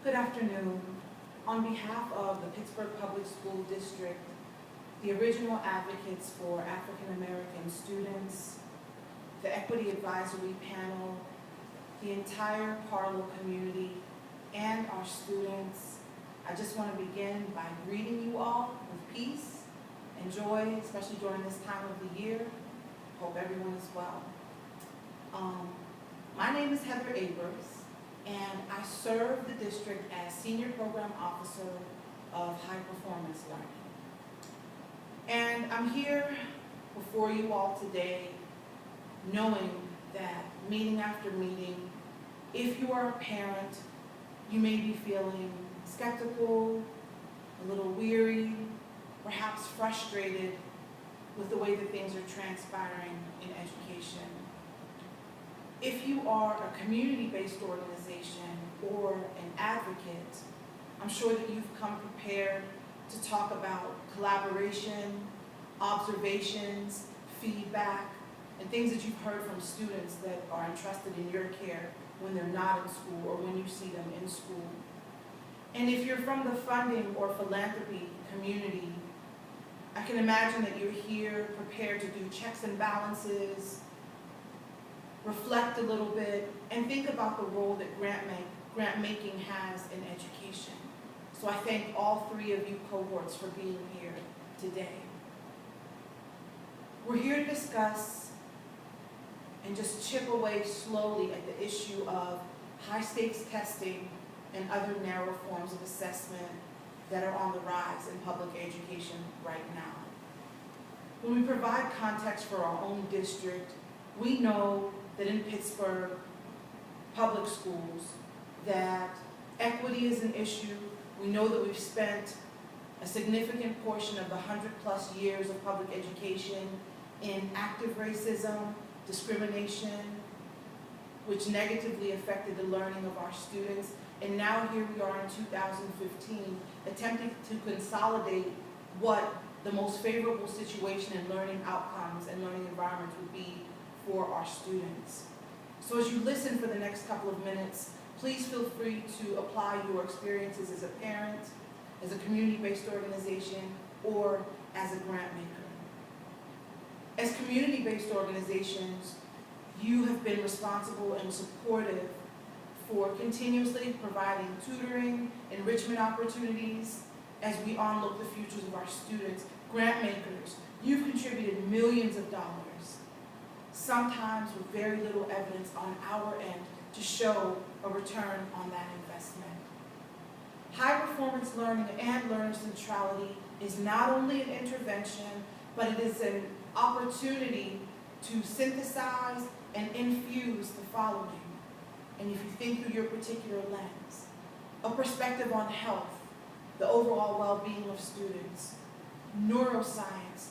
Good afternoon. On behalf of the Pittsburgh Public School District, the original advocates for African American students, the Equity Advisory Panel, the entire Parlo community, and our students, I just want to begin by greeting you all with peace and joy, especially during this time of the year. Hope everyone is well. My name is H.Eybers, and I serve the district as Senior Program Officer of High Performance Learning. And I'm here before you all today knowing that meeting after meeting, if you are a parent, you may be feeling skeptical, a little weary, perhaps frustrated with the way that things are transpiring in education. If you are a community-based organization or an advocate, I'm sure that you've come prepared to talk about collaboration, observations, feedback, and things that you've heard from students that are entrusted in your care when they're not in school or when you see them in school. And if you're from the funding or philanthropy community, I can imagine that you're here prepared to do checks and balances, reflect a little bit, and think about the role that grant making has in education. So I thank all three of you cohorts for being here today. We're here to discuss and just chip away slowly at the issue of high-stakes testing and other narrow forms of assessment that are on the rise in public education right now. When we provide context for our own district, we know that in Pittsburgh public schools that equity is an issue. We know that we've spent a significant portion of the 100+ years of public education in active racism, discrimination, which negatively affected the learning of our students. And now here we are in 2015, attempting to consolidate what the most favorable situation in learning outcomes and learning environments would be for our students. So as you listen for the next couple of minutes, please feel free to apply your experiences as a parent, as a community-based organization, or as a grant maker. As community-based organizations, you have been responsible and supportive for continuously providing tutoring, enrichment opportunities as we onlook the futures of our students. Grant makers, you've contributed millions of dollars, sometimes with very little evidence on our end to show a return on that investment. High performance learning and learner centrality is not only an intervention, but it is an opportunity to synthesize and infuse the following. And if you think through your particular lens, a perspective on health, the overall well-being of students, neuroscience,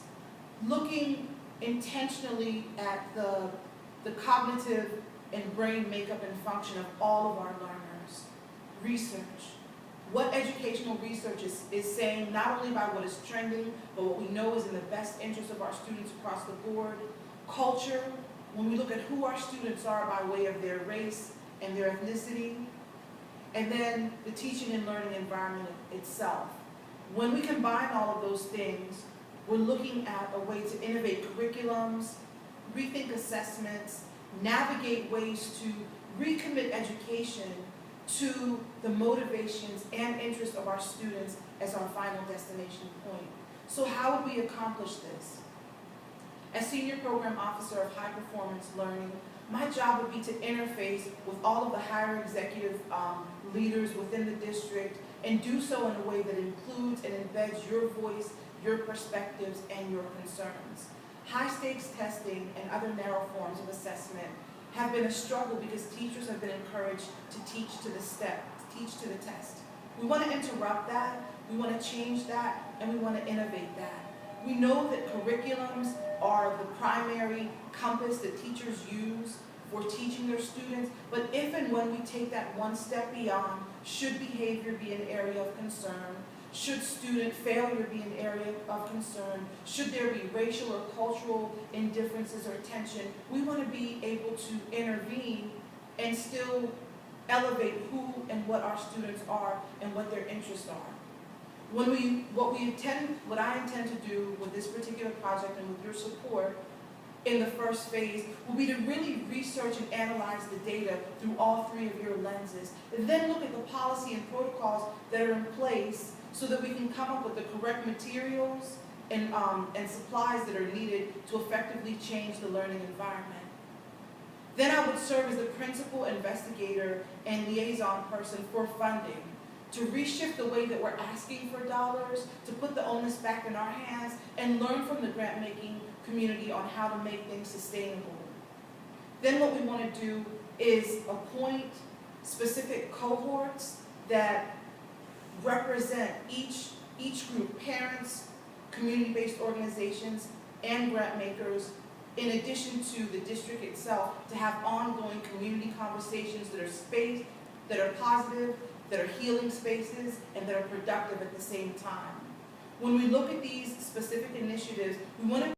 looking intentionally at the cognitive and brain makeup and function of all of our learners, research, what educational research is saying, not only by what is trending, but what we know is in the best interest of our students across the board, culture, when we look at who our students are by way of their race and their ethnicity, and then the teaching and learning environment itself. When we combine all of those things, we're looking at a way to innovate curriculums, rethink assessments, navigate ways to recommit education to the motivations and interests of our students as our final destination point. So how would we accomplish this? As Senior Program Officer of High Performance Learning, my job would be to interface with all of the higher executive leaders within the district and do so in a way that includes and embeds your voice, your perspectives, and your concerns. High-stakes testing and other narrow forms of assessment have been a struggle because teachers have been encouraged to teach to the step, to teach to the test. We want to interrupt that, we want to change that, and we want to innovate that. We know that curriculums are the primary compass that teachers use for teaching their students, but if and when we take that one step beyond, should behavior be an area of concern? Should student failure be an area of concern? Should there be racial or cultural indifferences or tension? We want to be able to intervene and still elevate who and what our students are and what their interests are. What I intend to do with this particular project and with your support in the first phase will be to really research and analyze the data through all three of your lenses, and then look at the policy and protocols that are in place so that we can come up with the correct materials and supplies that are needed to effectively change the learning environment. Then I would serve as the principal investigator and liaison person for funding, to reshift the way that we're asking for dollars, to put the onus back in our hands, and learn from the grant-making community on how to make things sustainable. Then what we want to do is appoint specific cohorts that represent each group, parents, community-based organizations, and grant makers, in addition to the district itself, to have ongoing community conversations that are spaced, that are positive, that are healing spaces, and that are productive at the same time. When we look at these specific initiatives, we want to